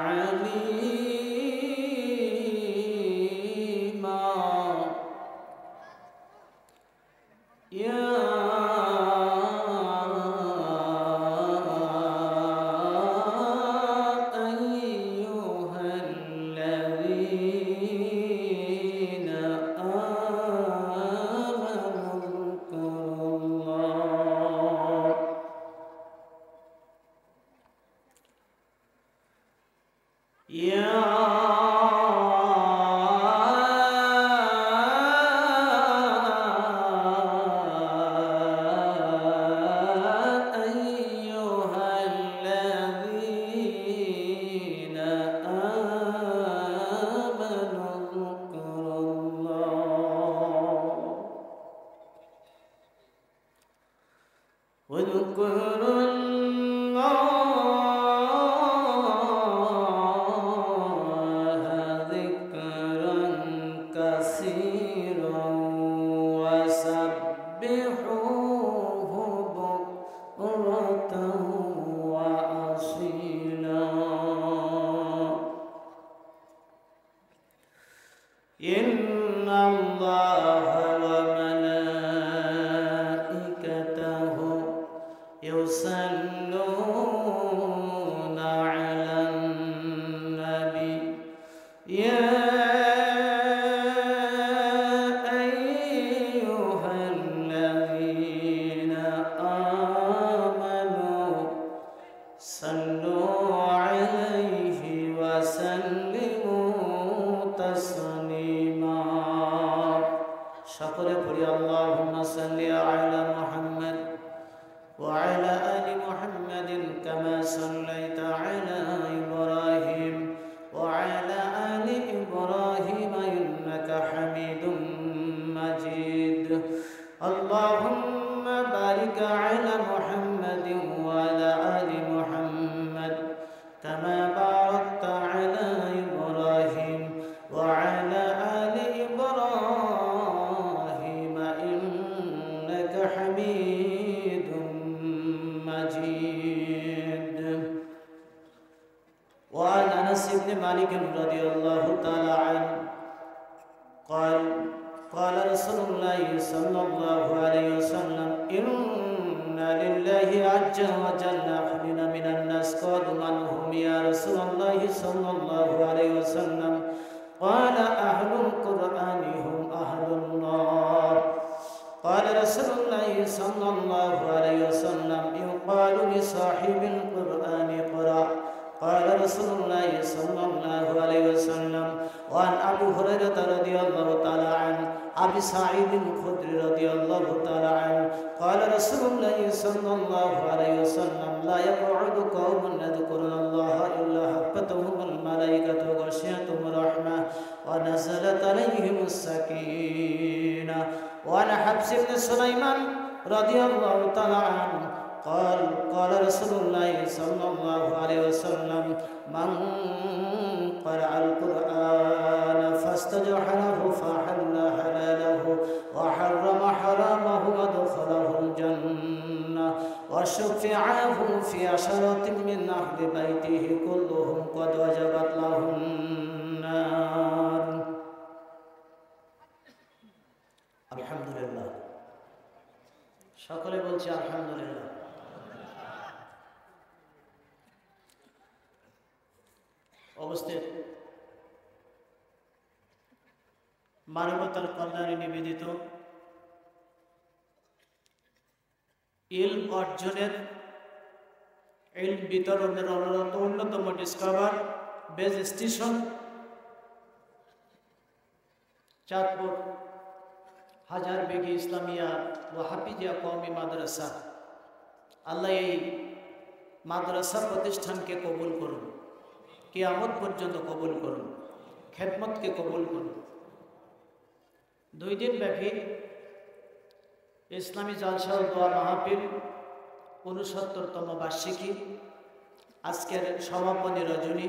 عليما يا أيها الذين آمنوا اذكروا الله يا واذكروا الله ذكرا كثيرا وسبحوه بكرة وأصيلا إن الله يصلون على النبي يا أيها الذين آمنوا صلوا عليه وسلموا تسليما شكر لي اللهم صل على محمد وعلى آل محمد كما صليت على إبراهيم وعلى آل إبراهيم إنك حميد مجيد اللهم بارك على محمد وعلى آل محمد كما باركت على إبراهيم وعلى آل إبراهيم إنك حميد مجيد وعن أنس بن مالك رضي الله تعالى عنه قال قال رسول الله صلى الله عليه وسلم إن لله عز وجل أهل من الناس قالوا من هم يا رسول الله صلى الله عليه وسلم قال أهل القرآن هم أهل النار قال رسول الله صلى الله عليه وسلم يقال لصاحب القرآن اقرأ قال رسول الله صلى الله عليه وسلم وعن أبي هريرة رضي الله تعالى عنه أبي سعيد الخدري رضي الله تعالى عنه قال رسول الله صلى الله عليه وسلم لا يقعد قوم يذكرون الله إلا حفتهم الملائكة وغشيتهم الرحمة ونزلت عليهم السكينة وعن حبس بن سليمان رضي الله تعالى عنه قال قال رسول الله صلى الله عليه وسلم من قرأ القرآن فاستجح له فحل حلاله وحرم حرامه ودخله الجنة وشفعه في عشرة من أهل بيته كلهم قد وجبت لهم النار الحمد لله সকলে বলছি আলহামদুলিল্লাহ অবস্থিত মানবতার কল্যাণে নিবেদিত ইলম অর্জনের ইলম বিতরণের অন্যতম ডিসকভার বেজ স্টেশন চাঁদপুর হাজার বেগি ইসলামিয়া ও হাফিজিয়া কওমি মাদ্রাসা আল্লাহ এই মাদ্রাসা প্রতিষ্ঠানকে কবুল করুন কিয়ামত পর্যন্ত কবুল করুন খেদমতকে কবুল করুন 2 দিন ব্যাপী ইসলামী জালসা ও দোয়া মাহফিল 69তম বার্ষিকী আজকের সমাপনী রজনী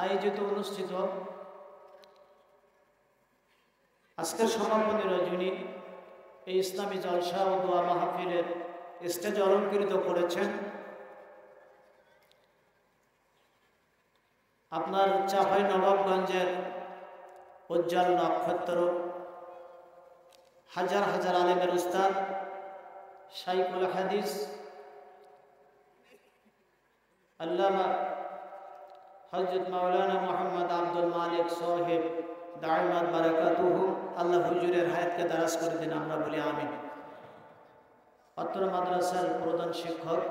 আয়োজিত অনুষ্ঠিত আজকের সমাপনী রজনী এই ইসলামী জালসা ও দোয়া মাহফিলের স্টেজ অলঙ্কৃত করেছেন আপনার চাঁপাই নবাবগঞ্জের উজ্জ্বল নক্ষত্র, হাজার হাজার আলেমের উস্তাদ শাইখুল হাদিস আল্লামা হযরত মাওলানা মুহাম্মদ আব্দুল মালিক সাহেব দাইমাত বারাকাতুহু, আল্লাহ হুজুরের হায়াতকে দারাজ করে দিন, আমরা বলি আমিন। অত্র মাদ্রাসার প্রধান শিক্ষক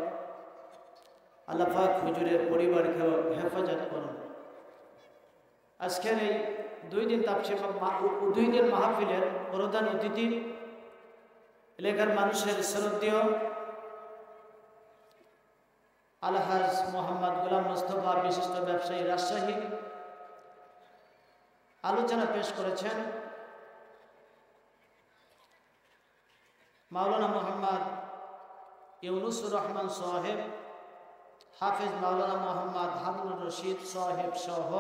আল্লাহ পাক হুজুরের পরিবারকে হেফাজত করুন। আজকের এই 2 দিন তাফসীর 2 দিন মাহফিলের প্রধান অতিথি এলাকার মানুষের শ্রদ্ধেয় আলহাজ মোহাম্মদ গোলাম মোস্তফা, বিশিষ্ট ব্যবসায়ী, রাজশাহী, আলোচনা পেশ করেছেন মাওলানা মোহাম্মদ ইউনুসুর রহমান সাহেব, হাফেজ মাওলানা মোহাম্মদ হারুনুর রশিদ সাহেব সহ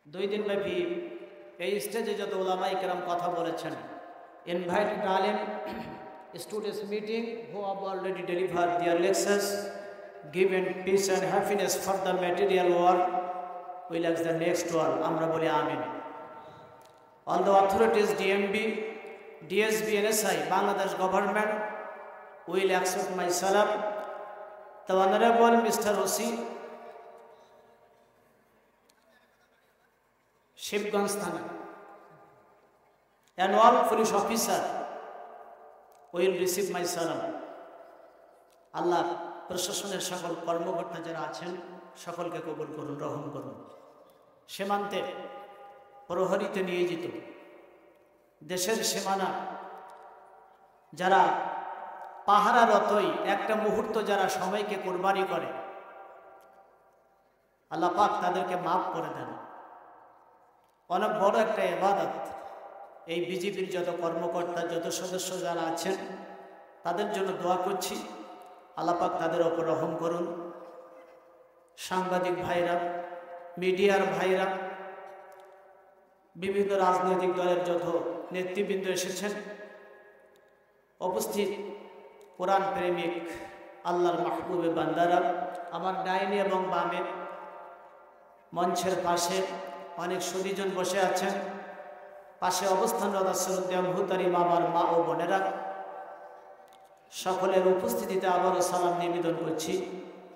2 দিন ব্যাপী এই স্টেজে যত উলামায়ে কেরাম কথা বলেছেন। ইনভাইটেড আলেম students meeting who have already delivered their lectures, given peace and happiness for the material world, will ask the next world, amra boli amin. All the authorities, DMB, DSB, NSI, Bangladesh government will accept my salam. The Honorable Mr. Osi, Shibganj Thana, and all police officer will receive my salam. আল্লাহ প্রশাসনের সকল কর্মকর্তা যারা আছেন সকলকে কবুল করুন, রহম করুন। সীমান্তে প্রহরীতে নিয়োজিত, দেশের সীমানা যারা পাহারারতই একটা মুহূর্ত যারা সময়কে কুরবানি করে, আল্লাহ পাক তাদেরকে মাফ করে দেন। অনেক বড় একটা ইবাদত। এই বিজেপির যত কর্মকর্তা, যত সদস্য যারা আছেন তাদের জন্য দোয়া করছি, আল্লাহ পাক তাদের ওপর রহম করুন। সাংবাদিক ভাইরা, মিডিয়ার ভাইরা, বিভিন্ন রাজনৈতিক দলের যত নেতৃবৃন্দ এসেছেন, উপস্থিত কোরআন প্রেমিক আল্লাহর মাহবুবে বান্দারা, আমার ডাইনে এবং বামে মঞ্চের পাশে অনেক সুদীজন বসে আছেন, পাশে অবস্থানরত শ্রদ্ধেয় মুহতারিম আমার মা ও বোনেরা, সকলের উপস্থিতিতে আবারও সালাম নিবেদন করছি।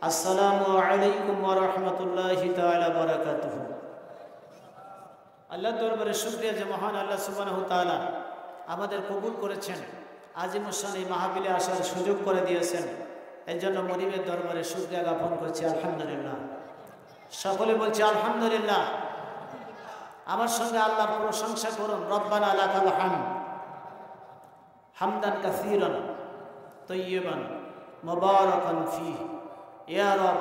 আসসালামু আলাইকুম ওয়া রাহমাতুল্লাহি তাআলা বারাকাতুহু। আল্লাহর দরবারে শুকরিয়া যে মহান আল্লাহ সুবহানাহু তাআলা আমাদের কবুল করেছেন, আজিমুশান এই মাহফিলে আসার সুযোগ করে দিয়েছেন। এর জন্য মনিবের দরবারে শুকরিয়া জ্ঞাপন করছি, আলহামদুলিল্লাহ। সকলে বলছি আলহামদুলিল্লাহ। আমার সঙ্গে আল্লাহর প্রশংসা করুন। রব্বানা লাকাল হামদ হামদান কাসীরান তাইয়িবান মুবারাকান ফীহি ইয়া রব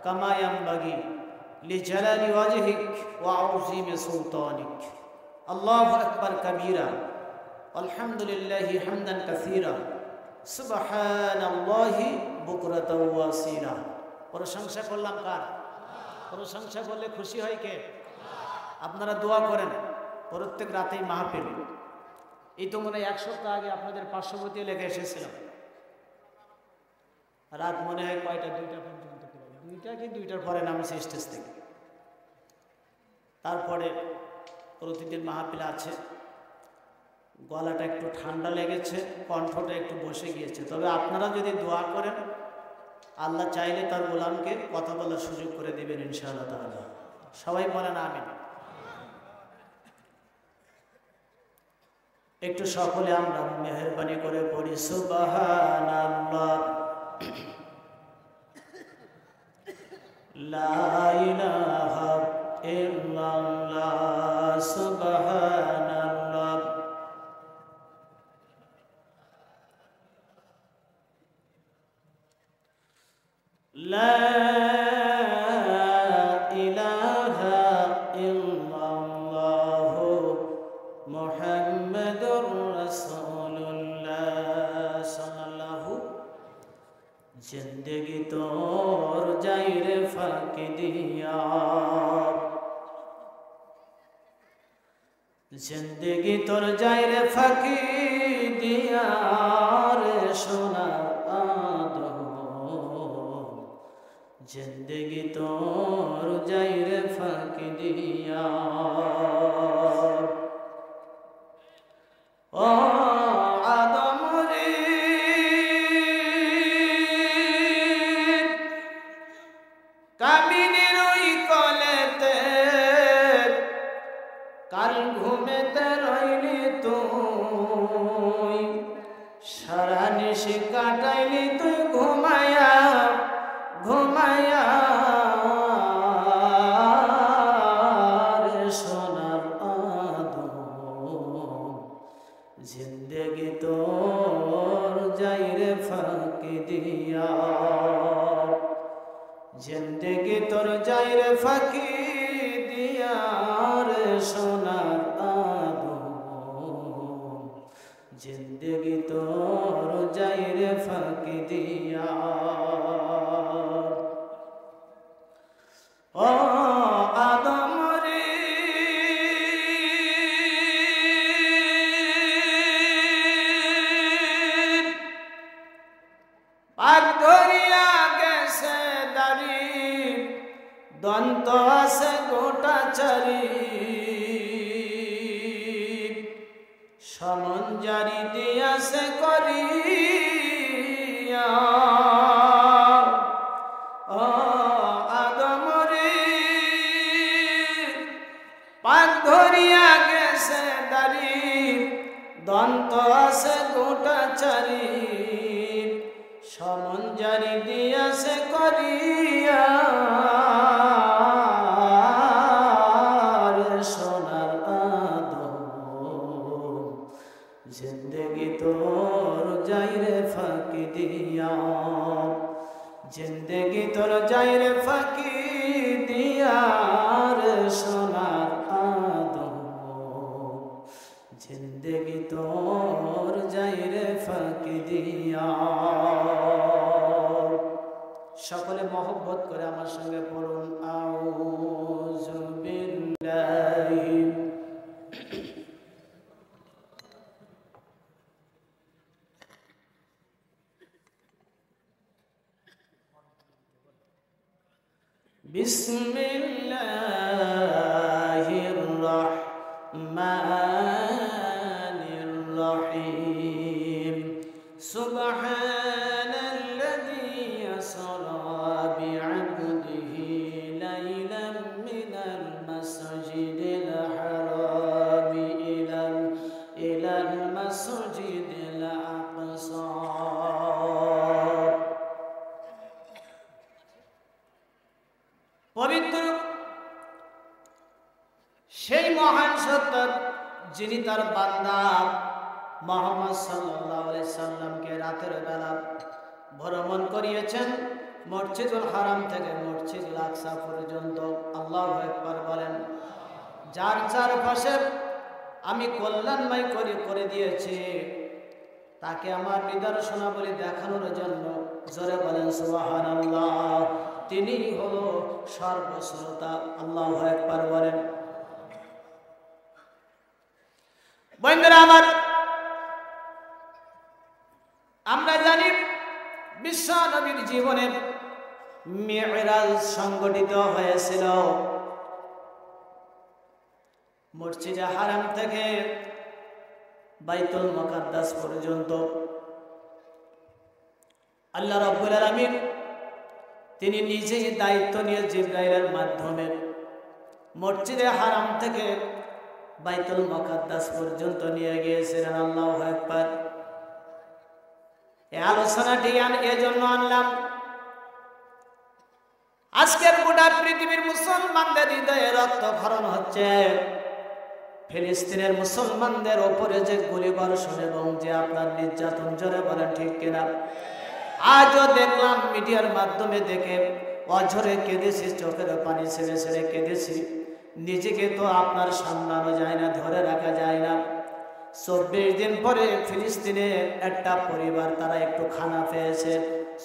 কামা ইয়ানবাগি লিজালালি ওয়াজহিক ওয়া আযীমি সুলতানিক। আল্লাহু আকবার কাবীরা, আলহামদুলিল্লাহি হামদান কাসীরা, সুবহানাল্লাহি বুকরাতাও ওয়া আসীলা। প্রশংসা করলাম কার? প্রশংসা করলে খুশি হয় কে? আপনারা দোয়া করেন প্রত্যেক রাতেই মাহফিল। এই তো মনে হয় 1 সপ্তাহ আগে আপনাদের পার্শ্ববর্তী লেগে এসেছিলাম। রাত মনে হয় কয়টা? 2টা পর্যন্ত। 2টা কি 2টার পরে নামছে স্টেজ থেকে। তারপরে প্রতিদিন মাহফিল আছে। গলাটা একটু ঠান্ডা লেগেছে, কণ্ঠটা একটু বসে গিয়েছে। তবে আপনারা যদি দোয়া করেন, আল্লাহ চাইলে তার গোলামকে কথা বলার সুযোগ করে দেবেন ইনশাআল্লাহ তাআলা। সবাই বলেন আমিন। একটু সকলে আমরা মেহেরবানি করে পড়ি সুবহানাল্লাহ, লা ইলাহা ইল্লাল্লাহ, সুবহানাল্লাহ। লা जिंदगी तोर जाइरे फाकी दिया, जिंदगी तोर जाइरे फाकी दिया रे सोना आदो, জিন্দগি তোর যাইরে ফাঁকি দিয়া ও আদম রে কামিনীর ওই কলেতে কাল ঘুমেতে রইলি তুই সারা নিশি কাটাইলি তুই ঘুমায়া ঘুমায়া রে সোনার আদম জিন্দেগি তোর যাইরে ফাঁকি দিয়া জিন্দেগি তোর যাইরে ফাঁকি দিয়া রে সোনার আদম জিন্দেগি তোর যাইরে ফাঁকি দিয়া ও আদম রে পাক ধরিয়া গেছে দাড়ি দন্ত আছে গোটা চারি সমন জারি দিয়াছে করিয়া ও আদম রে পাক ধরিয়া গেছে দাড়ি দন্ত আছে গোটা চারি সমন জারি দিয়াছে করিয়া রে সোনার আদম জিন্দেগি তোর যাইরে ফাঁকি দিয়া জিন্দেগি তোর যাইরে ফাঁকি দিয়া রে সোনার আদম জিন্দেগি তোর যাইরে ফাঁকি দিয়া সকলে মহব্বত করে আমার সঙ্গে পড়ুন আউযু বিল্লাহি বিসমিল্লাহির রহমানির রহিম সুবহানাল্লাযী আসরা বি'আবদিহি লাইলাম মিনাল মাসজিদিল হারামি ইলাল মাসজিদিল আকসা পবিত্র সেই মহান সত্য যিনি তার বান্দা মুহাম্মদ সাল্লাল্লাহু আলাইহি সাল্লামকে রাতের বেলা ভ্রমণ করিয়েছেন মসজিদুল হারাম থেকে মসজিদুল আকসা পর্যন্ত। আল্লাহু আকবার বলেন। যার চারপাশে আমি কল্যাণময় করে দিয়েছি তাকে আমার নিদর্শনাবলী দেখানোর জন্য জোরে বলেন সুবহানাল্লাহ। তিনি হলো সর্বশ্রোতা। আল্লাহু আকবার বলেন। বন্ধুরা আমার, আমরা জানি বিশ্ব নবীর জীবনে মিরাজ সংগঠিত হয়েছিল মসজিদে হারাম থেকে বাইতুল মুকাদ্দাস পর্যন্ত। আল্লাহ রাব্বুল আলামিন তিনি নিজেই দায়িত্ব নিয়ে জিবরাইলের মাধ্যমে মসজিদে হারাম থেকে বাইতুল মুকাদ্দাস পর্যন্ত নিয়ে গিয়েছিলেন। আল্লাহু আকবার। এই আলোচনাটি এজন্য আনলাম, আজকের গোটা পৃথিবীর মুসলমানদের হৃদয়ে রক্তক্ষরণ হচ্ছে। ফিলিস্তিনের মুসলমানদের ওপরে যে গুলিবর্ষণ এবং যে আপনার নির্যাতন, জোরে বলেন ঠিক কিনা। আজও দেখলাম মিডিয়ার মাধ্যমে দেখে অঝরে কেঁদেছি, চোখের পানি ছেড়ে ছেড়ে কেঁদেছি। নিজেকে তো আপনার সামলানো যায় না, ধরে রাখা যায় না। 24 দিন পরে ফিলিস্তিনের একটা পরিবার তারা একটু খানা পেয়েছে।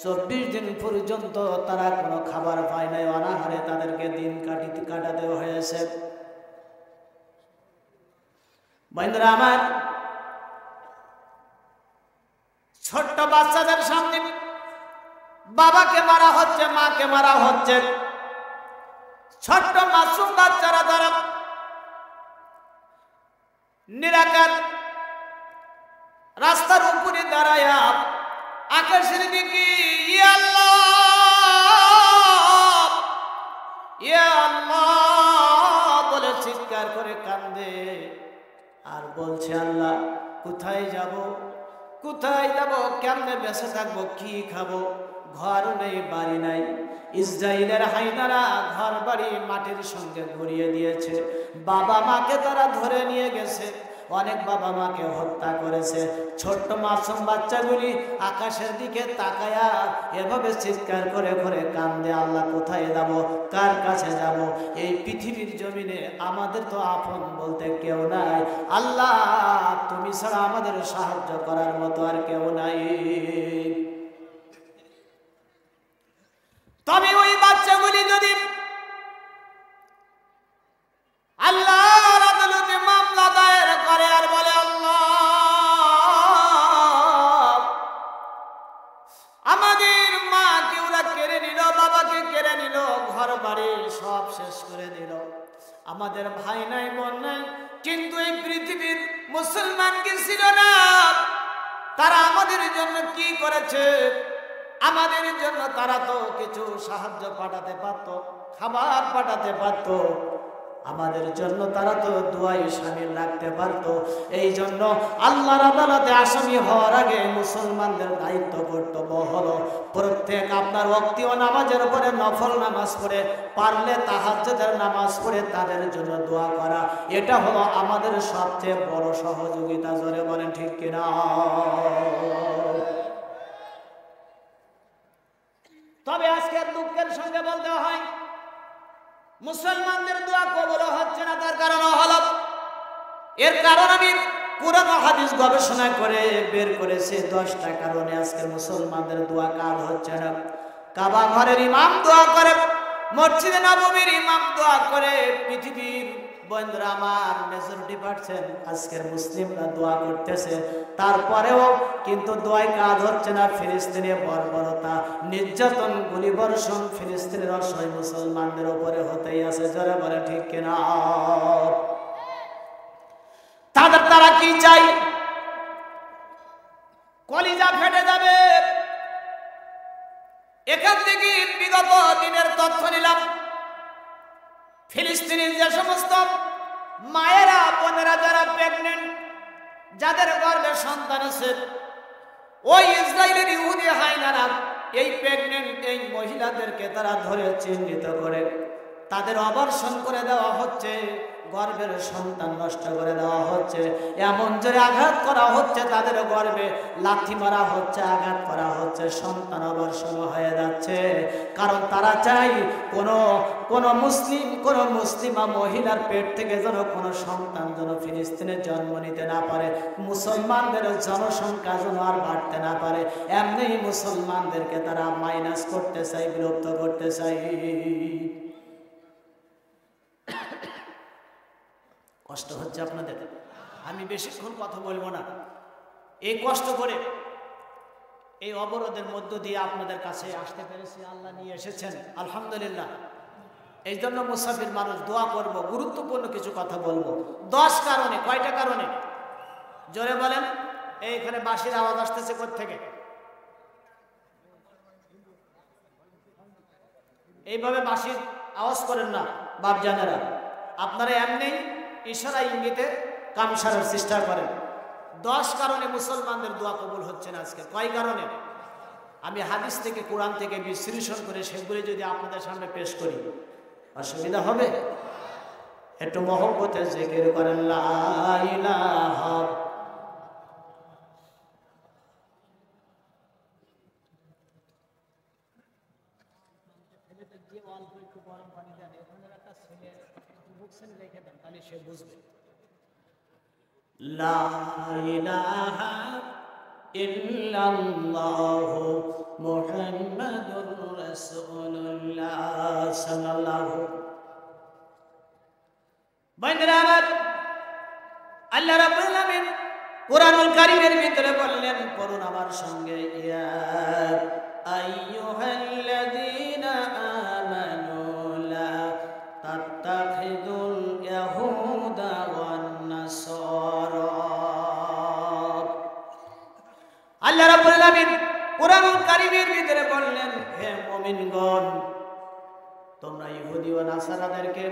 24 দিন পর্যন্ত তারা কোনো খাবার পায় নাই, অনাহারে তাদেরকে দিন কাটাতে হয়েছে। বন্ধুরা আমার, ছোট্ট বাচ্চাদের সামনে বাবাকে মারা হচ্ছে, মাকে মারা হচ্ছে, ছোট্ট মাসুম বাচ্চারা তারা নিরাকার রাস্তার উপরে দাঁড়ায়া আকাশের দিকে ইয়া আল্লাহ ইয়া আল্লাহ বলে চিৎকার করে কান্দে আর বলছে, আল্লাহ কোথায় যাব, কোথায় যাব, কেমনে বেঁচে থাকবো, কি খাবো, ঘর নেই, বাড়ি নাই। ইসরায়েলের হায়নারা ঘর বাড়ি মাটির সঙ্গে ঘুরিয়ে দিয়েছে। বাবা মাকে তারা ধরে নিয়ে গেছে, অনেক বাবা মাকে হত্যা করেছে। ছোট্ট মাসুম বাচ্চাগুলি আকাশের দিকে তাকায়া এভাবে চিৎকার করে করে কান্দে, আল্লাহ কোথায় যাব, কার কাছে যাব, এই পৃথিবীর জমিনে আমাদের তো আপন বলতে কেউ নাই, আল্লাহ তুমি ছাড়া আমাদের সাহায্য করার মতো আর কেউ নাই। তবে ওই বাচ্চাগুলি যদি আল্লাহর আদালতে মামলা দায়ের করে আর বলে, আল্লাহ আমাদের মাকে ওরা কেড়ে নিল, বাবাকে কেড়ে নিল, ঘর বাড়ি সব শেষ করে দিল, আমাদের ভাই নাই, বোন নাই, কিন্তু এই পৃথিবীর মুসলমান কি ছিল না? তারা আমাদের জন্য কি করেছে? আমাদের জন্য তারা তো কিছু সাহায্য পাঠাতে পারত, খাবার পাঠাতে পারত, আমাদের জন্য তারা তো দোয়ায় শামিল রাখতে পারত। এই জন্য আল্লাহর আদালতে আসামি হওয়ার আগে মুসলমানদের দায়িত্ব কর্তব্য হলো প্রত্যেক আপনার ওয়াক্তীয় নামাজের উপরে নফল নামাজ পড়ে, পারলে তাহাজ্জুদের নামাজ পড়ে তাদের জন্য দোয়া করা। এটা হলো আমাদের সবচেয়ে বড় সহযোগিতা। জোরে বলেন ঠিক কিনা? তবে আজকে দুঃখের সঙ্গে বলতে হয়, মুসলমানদের দোয়া কবুল হচ্ছে না। তার কারণ হলো, এর কারণ আমি কুরআন ও হাদিস গবেষণা করে বের করেছি 10টা কারণে আজকে মুসলমানদের দোয়া কাজ হচ্ছে না। কাবা ঘরের ইমাম দোয়া করে, মসজিদে নববীর ইমাম দোয়া করে, পৃথিবীর বন্ধুরা আমার মেজরিটি% আজকের মুসলিমরা দোয়া করতেছে, তারপরেও কিন্তু দোয়ায় কাজ হচ্ছে না। ফিলিস্তিনে বর্বরতা, নির্যাতন, গুলিবর্ষণ ফিলিস্তিনের অসহায় মুসলমানদের উপরে হতেই আছে। যারা বলে ঠিক কিনা? তারা কি চাই? কলিজা ফেটে যাবে। এখান থেকে বিগত দিনের তথ্য নিলাম। ফিলিস্তিনের যে সমস্ত মায়েরা, বোনেরা যারা প্রেগনেন্ট, যাদের গর্ভে সন্তান আছে, ওই ইসরায়েলের ইহুদি হায়নারা এই প্রেগনেন্ট এই মহিলাদেরকে তারা ধরে চিহ্নিত করে তাদের অবর্ষণ করে দেওয়া হচ্ছে, গর্ভের সন্তান নষ্ট করে দেওয়া হচ্ছে, এমন জোরে আঘাত করা হচ্ছে, তাদের গর্ভে লাথি মারা হচ্ছে, আঘাত করা হচ্ছে, সন্তান অবর্ষণ হয়ে যাচ্ছে। কারণ তারা চাই কোনো মুসলিমা মহিলার পেট থেকে যেন কোনো সন্তান যেন ফিলিস্তিনে জন্ম নিতে না পারে, মুসলমানদের জনসংখ্যা যেন আর বাড়তে না পারে। এমনি মুসলমানদেরকে তারা মাইনাস করতে চাই, বিলুপ্ত করতে চাই। কষ্ট হচ্ছে আপনাদের, আমি বেশিক্ষণ কথা বলবো না। এই কষ্ট করে এই অবরোধের মধ্য দিয়ে আপনাদের কাছে আসতে পেরেছি, আল্লাহ নিয়ে এসেছেন, আলহামদুলিল্লাহ। এই জন্য মুসাফির মানুষ দোয়া করব, গুরুত্বপূর্ণ কিছু কথা বলবো 10 কারণে। কয়টা কারণে? জোরে বলেন। এইখানে বাঁশির আওয়াজ আসতেছে কোত্থেকে? এইভাবে বাঁশির আওয়াজ করেন না বাপজানেরা, আপনারা এমনি ইশারা ইঙ্গিতে কাম সারার চেষ্টা করেন। 10 কারণে মুসলমানদের দোয়া কবুল হচ্ছে না আজকে। কয় কারণে? আমি হাদিস থেকে, কোরআন থেকে বিশ্লেষণ করে সেগুলি যদি আপনাদের সামনে পেশ করি, অসুবিধা হবে? একটু মহব্বতে জিকির করেন, লা ইলাহা সে বুঝবে। লা ইলাহা ইল্লাল্লাহু মুহাম্মাদুর রাসূলুল্লাহ সাল্লাল্লাহু। বন্ধুরা, আল্লাহ রাব্বুল আলামিন কুরআনুল কারীমের ভিতরে বললেন, পড়ুন আমার সঙ্গে, ইয়া আইয়ুহাল্লাযীনা আমানু লা তাত্তাখিযুল ইয়াহুদা ওয়ান নাসারা। আল্লাহ রাব্বুল আলামিন কুরআনুল কারীমের ভিতরে বললেন, হে মুমিনগণ, তোমরা ইহুদি ও নাসারাদেরকে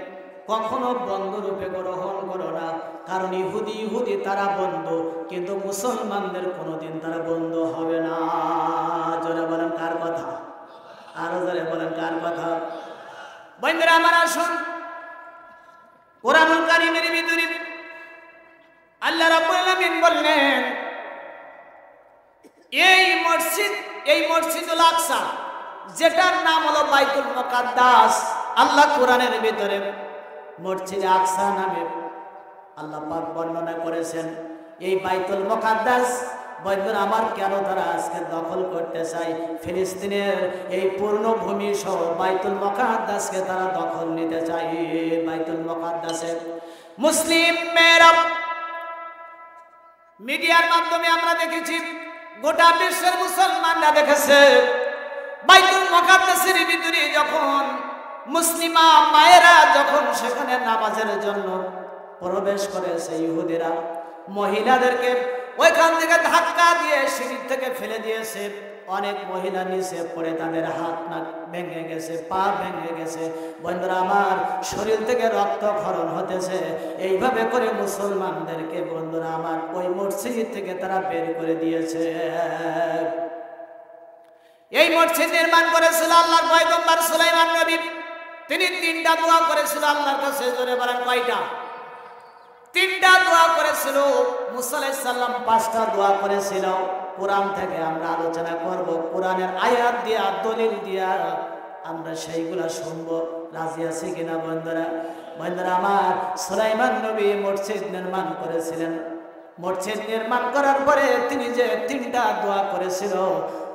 কখনো বন্ধু রূপে গ্রহণ করো না। কারণ ইহুদি তারা বন্ধু, কিন্তু মুসলমানদের কোনোদিন তারা বন্ধু হবে না। জোরে বলেন কার কথা? আরো জোরে বলেন কার কথা? বন্ধুরা আমার, আসুন কুরআনুল কারীমের ভিতরে আল্লাহ রাব্বুল আলামিন বললেন, এই মসজিদুল আকসা, যেটার নাম হলো বাইতুল মুকাদ্দাস, আল্লাহ কোরআনের ভিতরে মসজিদে আকসা নামে আল্লাহ পাক বর্ণনা করেছেন। এই বাইতুল মুকাদ্দাস বন্ধুরা আমার, কেন তারা আজকে দখল করতে চায়? ফিলিস্তিনের এই পূর্ণভূমি সহ বাইতুল মুকাদ্দাসকে তারা দখল নিতে চায়। বাইতুল মুকাদ্দাসে মুসলিম মেয়েরা মিডিয়ার মাধ্যমে আমরা দেখেছি, গোটা বিশ্বের মুসলমানরা দেখেছে, বাইতুল মুকাদ্দাসের ভিতরে যখন মুসলিমা মায়েরা যখন সেখানে নামাজের জন্য প্রবেশ করেছে, ইহুদিরা মহিলাদেরকে ওইখান থেকে ধাক্কা দিয়ে সিঁড়ি থেকে ফেলে দিয়েছে। অনেক মহিলা নিচে পড়ে তাদের হাত নাক ভেঙে গেছে, পা ভেঙে গেছে। বন্ধুরা আমার, শরীর থেকে রক্তক্ষরণ হতেছে। এইভাবে করে মুসলমানদেরকে বন্ধুরা আমার ওই মসজিদ থেকে তারা বের করে দিয়েছে। এই মসজিদ নির্মাণ করেছিল আল্লাহর পয়গম্বর সুলাইমান নবী। তিনি 3টা দোয়া করেছিল আল্লাহর কাছে। জোরে বলেন কয়টা? 3টা দোয়া করেছিল। মুসা আলাইহিস সালাম 5টা দোয়া করেছিল। কোরআন থেকে আমরা আলোচনা করব, কোরআনের আয়াত দিয়া দলিল দিয়া আমরা সেইগুলা শুনবো। রাজি আছি কিনা বন্ধুরা? বন্ধুরা আমার, সুলাইমান নবী মসজিদ নির্মাণ করেছিলেন। মসজিদ নির্মাণ করার পরে তিনি যে 3টা দোয়া করেছিল,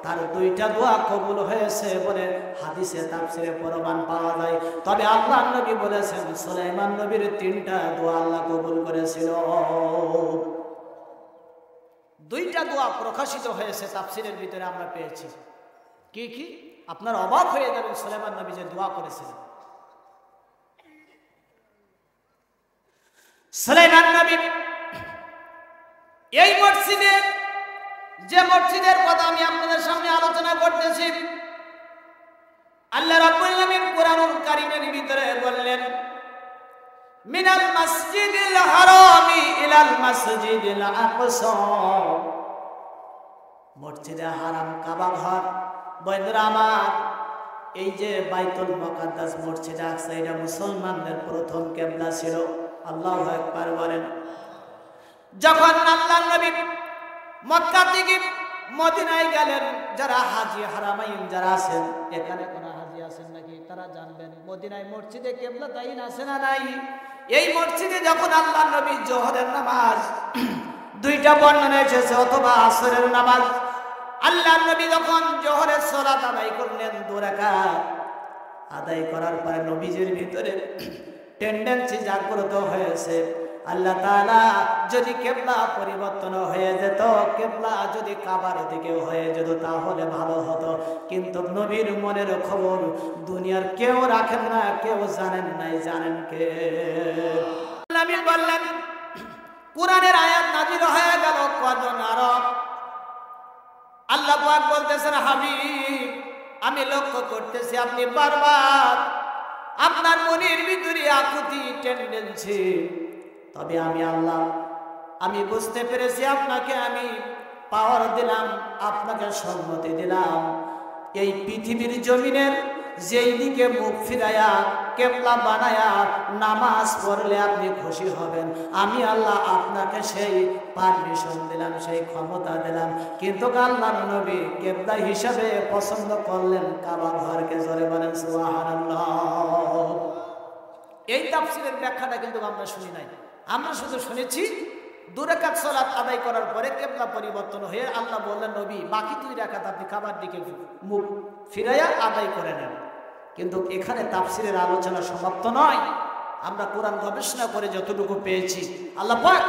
তার 2টা দোয়া কবুল হয়েছে বলে হাদিসে তাফসিরে প্রমাণ পাওয়া যায়। তবে আল্লাহর নবী বলেছেন সুলাইমান নবীর 3টা দোয়া আল্লাহ কবুল করেছিল। 2টা দোয়া প্রকাশিত হয়েছে তাফসিরের ভিতরে আমরা পেয়েছি। কি কি? আপনার অবাক হয়ে যাবেন সুলাইমান নবী যে দোয়া করেছিলেন। সুলাইমান নবী এই মসজিদে, যে মসজিদের কথা আমি আপনাদের সামনে আলোচনা করতেছি, আল্লাহ রাব্বুল আলামিন কুরআনুল কারীমের ভিতরে বললেন, মিনাল মাসজিদিল হারামি ইলাল মাসজিদিল আকসা। মসজিদে হারাম কাবা ঘর। বন্ধুরা আমার, এই যে বাইতুল মুকাদ্দাস মসজিদে আকসা, এটা মুসলমানদের প্রথম কিবলা ছিল। আল্লাহু আকবার বলেন। যখন আল্লাহর নবী মক্কা থেকে মদিনায় গেলেন, যারা হাজী হারামাইন যারা আছেন, এখানে কোন হাজী আছেন নাকি তারা জানবেন, মদিনায় মসজিদে কিবলা তাইন আছে না নাই? এই মসজিদে যখন আল্লাহর নবী জোহরের নামাজ, 2টা বর্ণনা এসেছে, অথবা আসরের নামাজ, আল্লাহর নবী যখন জোহরের সালাত আদায় করলেন 2 রাকাত, আদায় করার পরে নবীজির ভিতরে টেন্ডেন্সি জাগ্রত হয়েছে, আল্লাহ তাআলা যদি কিবলা পরিবর্তন হয়ে যেত, কিবলা যদি কাবার দিকে হয়ে যেত তাহলে ভালো হতো। কিন্তু নবীর মনের খবর দুনিয়ার কেউ রাখেন না, কেউ জানেন নাই। জানেন কে? নবী বললেন, কোরআনের আয়াত নাযিল হয়ে গেল কজন আরব। আল্লাহ পাক বলতেছেন, হাবিব আমি লক্ষ্য করতেছি আপনি বারবার আপনার মনের ভিতরে আকুতি টেন্ডেন্সি, তবে আমি আল্লাহ আমি বুঝতে পেরেছি, আপনাকে আমি পাওয়ার দিলাম, আপনাকে সম্মতি দিলাম। এই পৃথিবীর জমিনের যেই দিকে মুখ ফিরায়া কিবলা বানায়া নামাজ পড়লে আপনি খুশি হবেন, আমি আল্লাহ আপনাকে সেই পারমিশন দিলাম, সেই ক্ষমতা দিলাম। কিন্তু আল্লাহর নবী কিবলা হিসাবে পছন্দ করলেন কাবা ঘরকে। জোরে বলেন সুবহানাল্লাহ। এই তাফসীরের ব্যাখ্যাটা কিন্তু আমরা শুনি নাই। আমরা শুধু শুনেছি 2 রাকাত সালাত আদায় করার পরে কিবলা পরিবর্তন হয়ে আল্লাহ বললেন, নবী বাকি 2 রাকাত আপনি কাবার দিকে মুখ ফিরাইয়া আদায় করে নেন। কিন্তু এখানে তাফসীরের আলোচনা সমাপ্ত নয়। আমরা কোরআন গবেষণা করে যতটুকু পেয়েছি, আল্লাহ পাক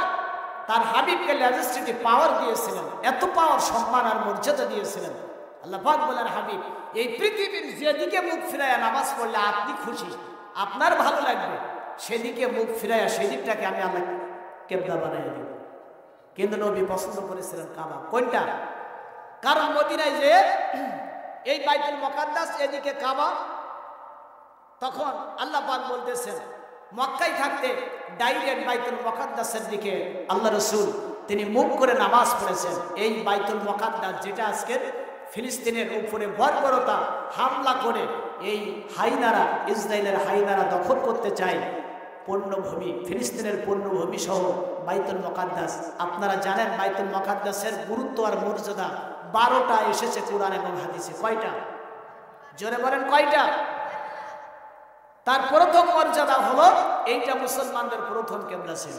তার হাবিবকে লেজিসলেটিভ পাওয়ার দিয়েছিলেন, এত পাওয়ার, সম্মান আর মর্যাদা দিয়েছিলেন। আল্লাহ পাক বলেন, হাবিব এই পৃথিবীর যেদিকে মুখ ফিরাইয়া নামাজ পড়লে আপনি খুশি, আপনার ভালো লাগবে, সেদিকে মুখ ফিরাইয়া সেদিকটাকে আমি আল্লাহ কেবলা বানাই দিব। কিন্তু নবী পছন্দ করেছিলেন কাবা। কোনটা? কারণ মদিনায় যে এই বাইতুল মুকাদ্দাস, এদিকে কাবা। তখন আল্লাহ পাক বলতেছেন, মক্কায় থাকতে ডাইরেক্ট বাইতুল মুকাদ্দাসের দিকে আল্লাহ রাসূল তিনি মুখ করে নামাজ পড়েছেন। এই বাইতুল মুকাদ্দাস যেটা আজকে ফিলিস্তিনের উপরে বর্বরতা হামলা করে এই হাইনারা, ইসরায়েলের হাইনারা দখল করতে চায় পূর্ণভূমি, ফিলিস্তিনের পূর্ণভূমি সহ বাইতুল মুকাদ্দাস। আপনারা জানেন বাইতুল মুকাদ্দাসের গুরুত্ব আর মর্যাদা 12টা এসেছে কোরআন এবং হাদিসে। কয়টা? জোরে বলেন কয়টা? তার প্রথম মর্যাদা হলো এইটা মুসলমানদের প্রথম কিবলা ছিল।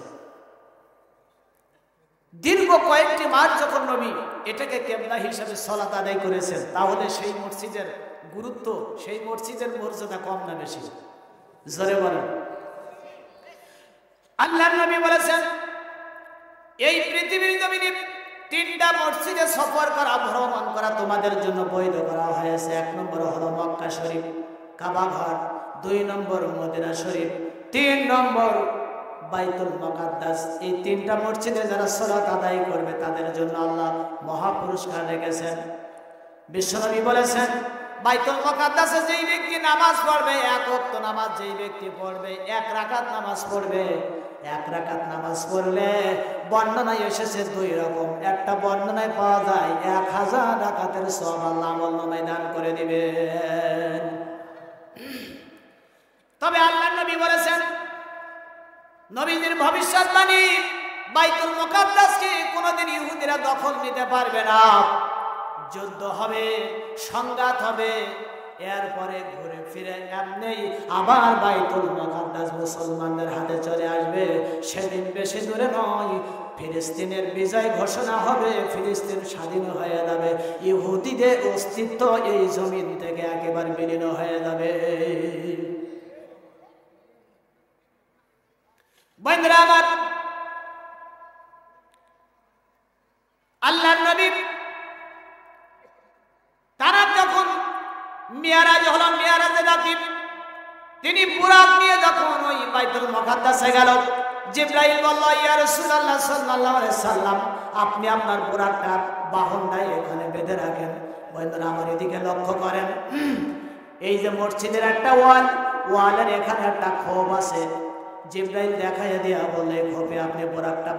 দীর্ঘ কয়েকটি মাস যখন নবী এটাকে কিবলা হিসেবে সালাত আদায় করেছেন, তাহলে সেই মসজিদের গুরুত্ব, সেই মসজিদের মর্যাদা কম না বেশি? জোরে বলেন। আল্লাহর নবী বলেছেন, এই পৃথিবীর জমিনে 3টা মসজিদে সফর করা, ভ্রমণ করা তোমাদের জন্য বৈধ করা হয়েছে। 1 নম্বর হলো মক্কা শরীফ, কাবা ঘর। 2 নম্বর মদিনা শরীফ। 3 নম্বর বাইতুল মুকাদ্দাস। এই 3টা মসজিদে যারা সালাত আদায় করবে তাদের জন্য আল্লাহ মহা পুরস্কার রেখেছেন। বিশ্বনবী বলেছেন, বাইতুল মুকাদ্দাসে যেই ব্যক্তি নামাজ পড়বে, 1 ওয়াক্ত নামাজ যেই ব্যক্তি পড়বে, 1 রাকাত নামাজ পড়বে, 1 রাকাত নামাজ পড়লে বর্ণনায় এসেছে 2 রকম। একটা বর্ণনায় পাওয়া যায় 1000 রাকাতের সওয়াব আল্লাহ আমলনামায় দান করে দিবেন। তবে আল্লাহর নবী বলেছেন, নবীজির ভবিষ্যৎবাণী, বাইতুল মুকাদ্দাসকে কোনোদিন ইহুদিরা দখল নিতে পারবে না। যুদ্ধ হবে, সংঘাত হবে, এরপরে ঘুরে ফিরে এমনি আবার বাইতুল মুকাদ্দাস মুসলমানদের হাতে চলে আসবে। সেদিন বেশি দূরে নয়, ফিলিস্তিনের বিজয় ঘোষণা হবে, ফিলিস্তিন স্বাধীন হয়ে যাবে, ইহুদিদের অস্তিত্ব এই জমিন থেকে একেবারে বিলীন হয়ে যাবে। বন্ধুরা আমার, আল্লাহর নবী তারা যখন মিয়ারাজ হলো, মিয়ারাজে রাতে তিনি বুরাক নিয়ে যখন ওই বাইতুল মুকাদ্দাসে গেল, জিবরাইল বলল, ইয়া রাসূলুল্লাহ সাল্লাল্লাহু আলাইহি সাল্লাম, আপনি আপনার বুরাকটা বাহনটাই এখানে বেঁধে রাখেন। বন্ধুরা আমার এদিকে লক্ষ্য করেন, এই যে মসজিদের একটা ওয়ালের এখানে একটা খোপ আছে। জিবরাইল দেখাইয়া দিয়া বলে, খোপে আপনি বুরাকটা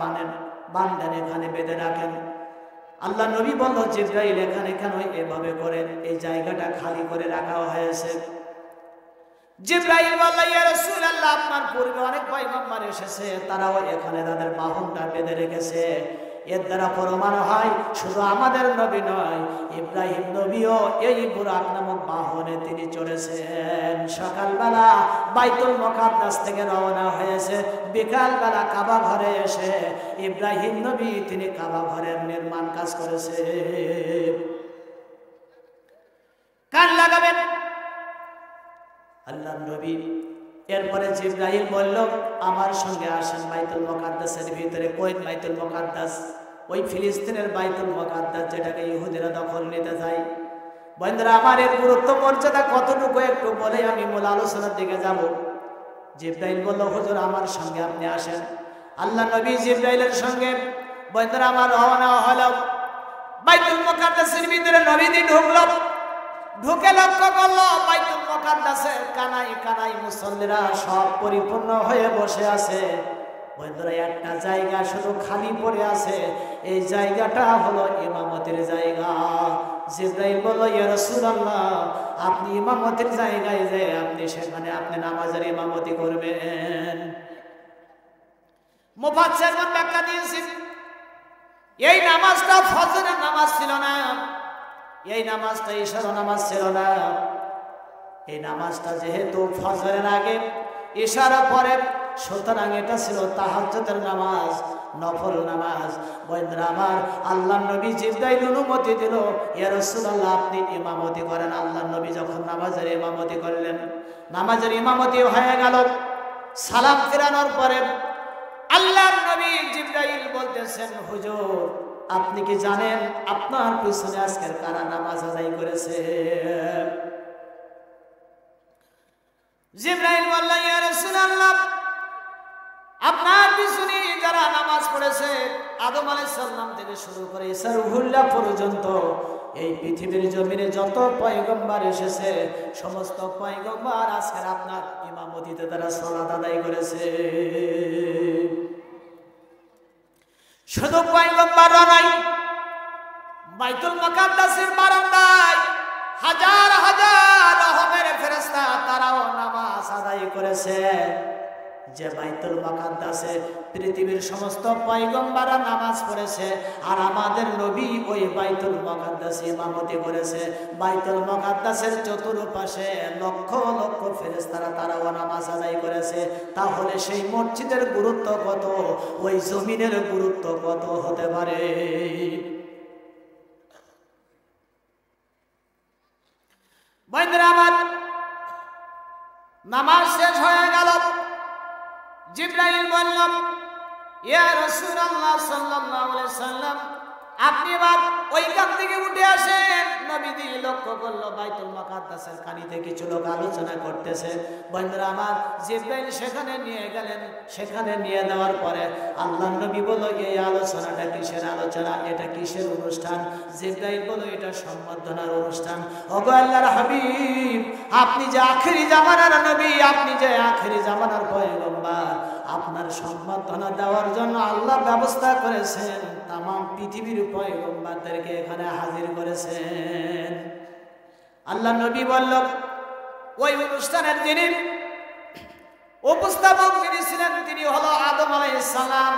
বাঁধেন, এখানে বেঁধে রাখেন। আল্লাহ নবী বলল, জিবরাইল এখানে কেন এভাবে করেন? এই জায়গাটা খালি করে রাখা হয়েছে। জিবরাইল বলল, ইয়া রাসূলুল্লাহ, আপনার পূর্বে অনেক পয়গম্বর এসেছে, তারাও এখানে তাদের বাহনটা বেঁধে রেখেছে। এর দ্বারা প্রমাণ হয় শুধু আমাদের নবী নয়, ইব্রাহিম নবীও এই বুরাক নামক বাহনে তিনি চড়েছেন। সকালবেলা বাইতুল মুকাদ্দাস থেকে রওনা হয়েছে, বিকালবেলা কাবা ঘরে এসে ইব্রাহিম নবী তিনি কাবা ঘরের নির্মাণ কাজ করেছে। কান লাগাবেন আল্লাহর নবী। এরপরে জিবরাইল বলল, আমার সঙ্গে আসেন বাইতুল মুকাদ্দাসের ভিতরে। কই বাইতুল মুকাদ্দাস? ওই ফিলিস্তিনের বাইতুল মুকাদ্দাস, যেটাকে ইহুদিরা দখল নিতে যায়। বন্ধুরা আমার, এর গুরুত্ব মর্যাদা কতটুকু একটু বলে আমি মূল আলোচনার দিকে যাব। জিবরাইল বলল, হুজুর আমার সঙ্গে আপনি আসেন। আল্লাহ নবী জিবরাইলের সঙ্গে বন্ধুরা আমার রওনা হলো। বাইতুল মুকাদ্দাসের ভিতরে নবীজি ঢুকলো। ঢুকে লক্ষ্য করলো বাইতুল মুকাদ্দাসের কানাই কানাই মুসল্লিরা সব পরিপূর্ণ হয়ে বসে আছে। বন্ধুরা একটা জায়গা শুধু খালি পড়ে আছে, এই জায়গাটা হলো ইমামতের জায়গা। জিবরাইল বলল, ইয়া রাসূলুল্লাহ, আপনি ইমামতের জায়গায় যে আপনি সেখানে আপনি নামাজের ইমামতি করবেন। মুফাসসিরগণ ব্যাখ্যা দিয়েছেন, এই নামাজটা ফজরের নামাজ ছিল না, এই নামাজটা ইশার নামাজ ছিল না। এই নামাজটা যেহেতু ফজরের আগে ইশার পরে, সুতরাং এটা ছিল তাহাজ্জুদের নামাজ, নফল নামাজ। বন্ধুরা আমার, আল্লাহ নবী জিবরাইল অনুমতি দিল, ইয়া রাসূলুল্লাহ আপনি ইমামতি করেন। আল্লাহ নবী যখন নামাজের ইমামতি করলেন, নামাজের ইমামতি হয়ে গেল। সালাম ফেরানোর পরে আল্লাহর নবী জিবরাইল বলতেছেন, হুজুর আপনি কি জানেন আপনার পিছনে আজকের কারা নামাজ আদায় করেছে? জিবরাইল বলল, ইয়া রাসূলুল্লাহ, আপনার পিছনে যারা নামাজ পড়েছে আদম আলাইহিস সালাম থেকে শুরু করে ঈসা রূহুল্লাহ পর্যন্ত এই পৃথিবীর জমিনে যত পয়গম্বর এসেছে সমস্ত পয়গম্বর আজকের আপনার ইমামতিতে তারা সালাত আদায় করেছে। শুধু পয়গম্বররা নয়, বাইতুল মুকাদ্দাসের বারান্দায় হাজার হাজার রহমের ফেরেশতা তারাও নামাজ আদায় করেছে। যে বাইতুল মুকাদ্দাসে পৃথিবীর সমস্ত পয়গম্বররা নামাজ পড়েছে, আর আমাদের নবী ওই বাইতুল মুকাদ্দাসে ইমামতি করেছে। বাইতুল মুকাদ্দাসের চতুর্পাশে লক্ষ লক্ষ ফেরেশতারা তারাও নামাজ আদায় করেছে। তাহলে সেই মসজিদের গুরুত্ব কত, ওই জমিনের গুরুত্ব কত হতে পারে? বন্ধুরা আমার, নামাজ শেষ হয়ে গেল। জিবরাইল বলল, ইয়া রাসূলুল্লাহ সাল্লাল্লাহু আলাইহি সাল্লাম, আপনি এবার ওইখান থেকে উঠে আসেন। নবীজি লক্ষ্য করলো বাইতুল মুকাদ্দাসের কানিতে কিছু লোক আলোচনা করতেছে। বন্ধুরা আমার, জিবরাইল সেখানে নিয়ে গেলেন। সেখানে নিয়ে যাওয়ার পরে আল্লাহর নবী বলল, এই আলোচনাটা কিসের আলোচনা, এটা কিসের অনুষ্ঠান? জিবরাইল বলল, এটা সম্বর্ধনার অনুষ্ঠান। ওগো আল্লাহর হাবিব, আপনি যে আখেরি জামানার নবী, আপনি যে আখেরি জামানার পয়গম্বর, আপনার সম্বর্ধনা দেওয়ার জন্য আল্লাহ ব্যবস্থা করেছেন, তাম পৃথিবীর পয়গম্বরদেরকে এখানে হাজির করেছেন। আল্লাহ নবী বলল, ওই অনুষ্ঠানের যিনি উপস্থাপক যিনি ছিলেন তিনি হলো আদম আলাইহিস সালাম,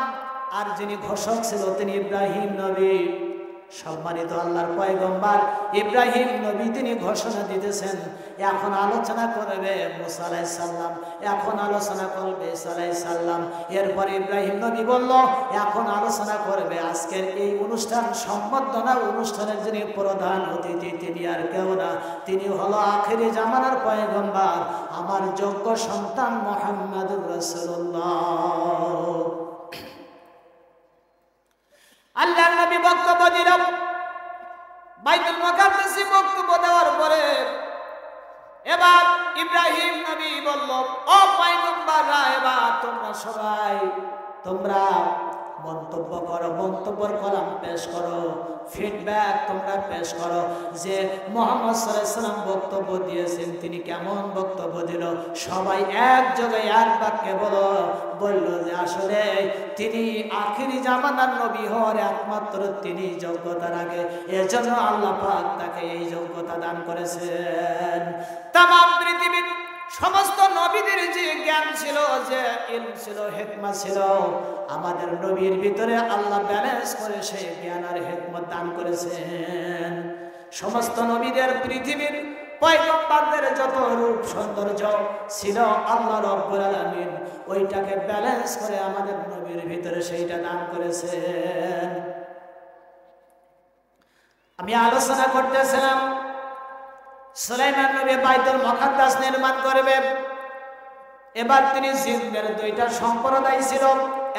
আর যিনি ঘোষক ছিল তিনি ইব্রাহিম নবী। সম্মানিত আল্লাহর পয়গম্বর ইব্রাহিম নবী তিনি ঘোষণা দিতেছেন, এখন আলোচনা করবে মুসা আলাইহিস সালাম, এখন আলোচনা করবে ঈসা আলাইহিস সালাম। এরপর ইব্রাহিম নবী বলল, এখন আলোচনা করবে আজকের এই অনুষ্ঠান সম্বর্ধনা অনুষ্ঠানের যিনি প্রধান অতিথি তিনি আর কেউ না, তিনি হলো আখেরি জামানার পয়গম্বর, আমার যোগ্য সন্তান মুহাম্মদুর রাসূলুল্লাহ। আল্লাহর নবী বক্তব্য দিল। বাইতুল মুকাদ্দাসে বক্তব্য দেওয়ার পরে এবার ইব্রাহিম নবী বলল, ও পয়গম্বররা, এবার তোমরা সবাই তোমরা মন্তব্য করো, মন্তব্যের কলাম পেশ করো, ফিডব্যাক তোমরা পেশ করো যে মুহাম্মদ সাল্লাল্লাহু আলাইহি ওয়াসাল্লাম বক্তব্য দিয়েছেন, তিনি কেমন বক্তব্য দিল। সবাই এক জায়গায় এক বাক্যে বলল যে আসলে তিনি আখিরি জামানার নবী হওয়ার একমাত্র তিনি যোগ্যতা রাখে, এজন্য আল্লাহ পাক তাকে এই যোগ্যতা দান করেছেন। তামাম পৃথিবীর সমস্ত নবীদের যে জ্ঞান ছিল, যে ইলম ছিল, হিকমত ছিল, আমাদের নবীর ভিতরে আল্লাহ ব্যালেন্স করে সেই জ্ঞান আর হিকমত দান করেছেন। সমস্ত নবীদের পৃথিবীর পয়গম্বরদের যত রূপ সৌন্দর্য ছিল আল্লাহ রাব্বুল আলামিন ওইটাকে ব্যালেন্স করে আমাদের নবীর ভিতরে সেইটা দান করেছেন। আমি আলোচনা করতেছিলাম সুলাইমান নবী বাইতুল মুকাদ্দাস নির্মাণ করবে। এবার তিনি জিনদের দুইটা সম্প্রদায় ছিল,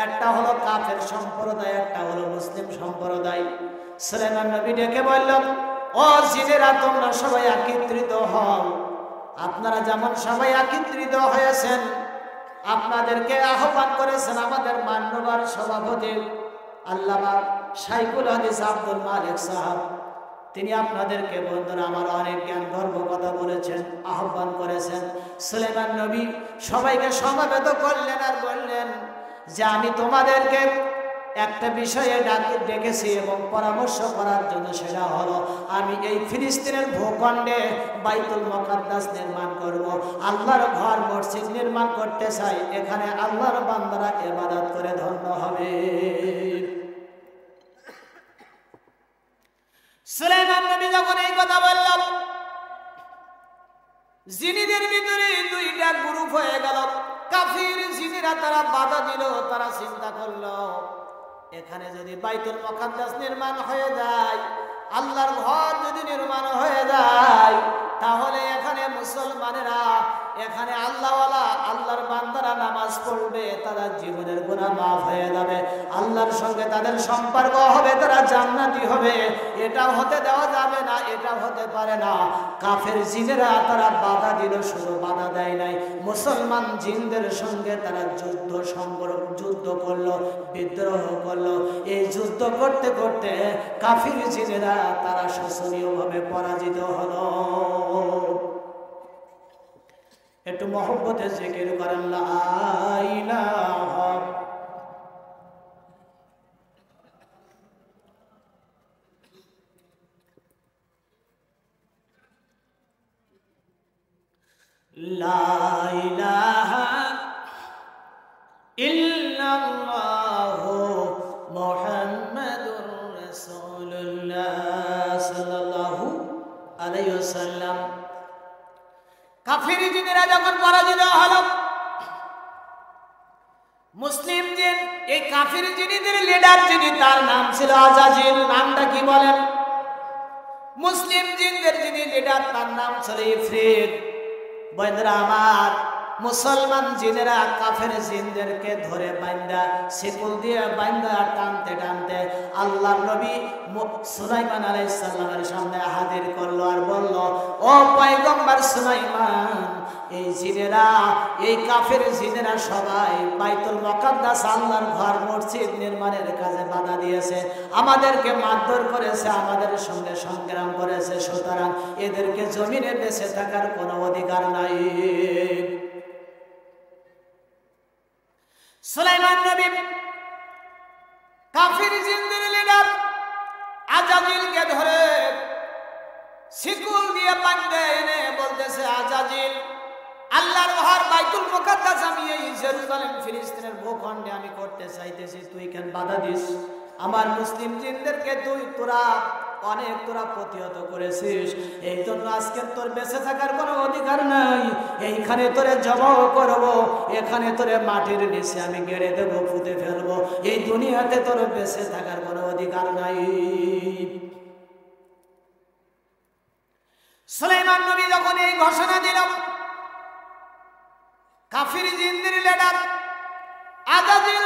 একটা হলো কাফের সম্প্রদায়, একটা হলো মুসলিম সম্প্রদায়। সুলাইমান নবী ডেকে বলল, ও জিনেরা, তোমরা সবাই একত্রিত হও। আপনারা যেমন সবাই একত্রিত হয়েছেন, আপনাদেরকে আহ্বান করেছেন আমাদের মান্যবর সভাপতি আল্লামা শাইখুল হাদিস আব্দুল মালিক সাহেব। তিনি আপনাদেরকে বন্ধুরা আমার অনেক জ্ঞান গর্ব কথা বলেছেন, আহ্বান করেছেন। সুলাইমান নবী সবাইকে সমবেত করলেন আর বললেন যে আমি তোমাদেরকে একটা বিষয়ে ডেকেছি এবং পরামর্শ করার জন্য, সেটা হলো আমি এই ফিলিস্তিনের ভূখণ্ডে বাইতুল মুকাদ্দাস নির্মাণ করব, আল্লাহর ঘর মসজিদ নির্মাণ করতে চাই, এখানে আল্লাহর বান্দারা ইবাদত করে ধন্য হবে। সুলাইমান নবী যখন এই কথা বলল, জিনিদের ভিতরে দুইটা গ্রুপ হয়ে গেল। কাফির জিনিরা তারা বাধা দিল, তারা চিন্তা করলো এখানে যদি বাইতুল মুকাদ্দাস নির্মাণ হয়ে যায়, আল্লাহর ঘর যদি নির্মাণ হয়ে যায়, তাহলে এখানে মুসলমানেরা এখানে আল্লাহওয়ালা আল্লাহর বান্দারা নামাজ পড়বে, তারা জীবনের গুনাহ মাফ হয়ে যাবে, আল্লাহর সঙ্গে তাদের সম্পর্ক হবে, তারা জান্নাতি হবে। এটা হতে দেওয়া যাবে না, এটা হতে পারে না। কাফের জিনেরা তারা বাধা দিল, শুধু বাধা দেয় নাই, মুসলমান জিনদের সঙ্গে তারা যুদ্ধ করলো, বিদ্রোহ করলো। এই যুদ্ধ করতে করতে কাফির জিনেরা তারা শোচনীয়ভাবে পরাজিত হলো। একটু মহব্বতে জিকির করেন লা ইলাহা লা ইলাহা ইল্লাল্লাহু মুহাম্মাদুর রাসূলুল্লাহ সাল্লাল্লাহু আলাইহি ওয়াসাল্লাম। কাফির জিনেরা যখন পরাজিত হলো, মুসলিম জিন, এই কাফির জিনদের লিডার যিনি, তার নাম ছিল আজাজিল। নামটা কি বলেন? মুসলিম জিনদের যিনি লিডার, তার নাম ছিল ইফরিত। বন্ধুরা আমার, মুসলমান জিনেরা কাফের জিনদেরকে ধরে বাইন্দা, শিকল দিয়ে বাইন্দা টানতে টানতে আল্লাহর নবী সুলাইমান আলাইহিস সালামের সামনে হাজির করলো আর বলল, ও পয়গম্বর সুলাইমান, এই জিনেরা, এই কাফের জিনেরা সবাই বাইতুল মুকাদ্দাস আল্লাহর ঘর মসজিদ নির্মাণের কাজে বাধা দিয়েছে, আমাদেরকে মারধর করেছে, আমাদের সঙ্গে সংগ্রাম করেছে, সুতরাং এদেরকে জমিনে বেঁচে থাকার কোনো অধিকার নাই। সুলাইমান নবী কাফির জিনদের লিডার আজাজিলকে ধরে শিকল দিয়ে বাঁধে এনে বলতেছে, আজাজিল, আল্লাহর ঘর বাইতুল মুকাদ্দাস আমি এই জেরুজালেম ফিলিস্তিনের ভূখণ্ডে আমি করতে চাইতেছি, তুই কেন বাধা দিস? আমার মুসলিম জিনদেরকে তোরা প্রতিহত করেছিস, এই জন্য আজকে তোর বেঁচে থাকার কোনো অধিকার নাই। এইখানে তোরে জবাও করব, এখানে তোরে মাটির নিচে আমি গেড়ে দেবো, পুঁতে ফেলবো, এই দুনিয়াতে তোর বেঁচে থাকার কোনো অধিকার নাই। সুলাইমান নবী যখন এই ঘোষণা দিল, কাফির জিনদের লিডার আজাজিল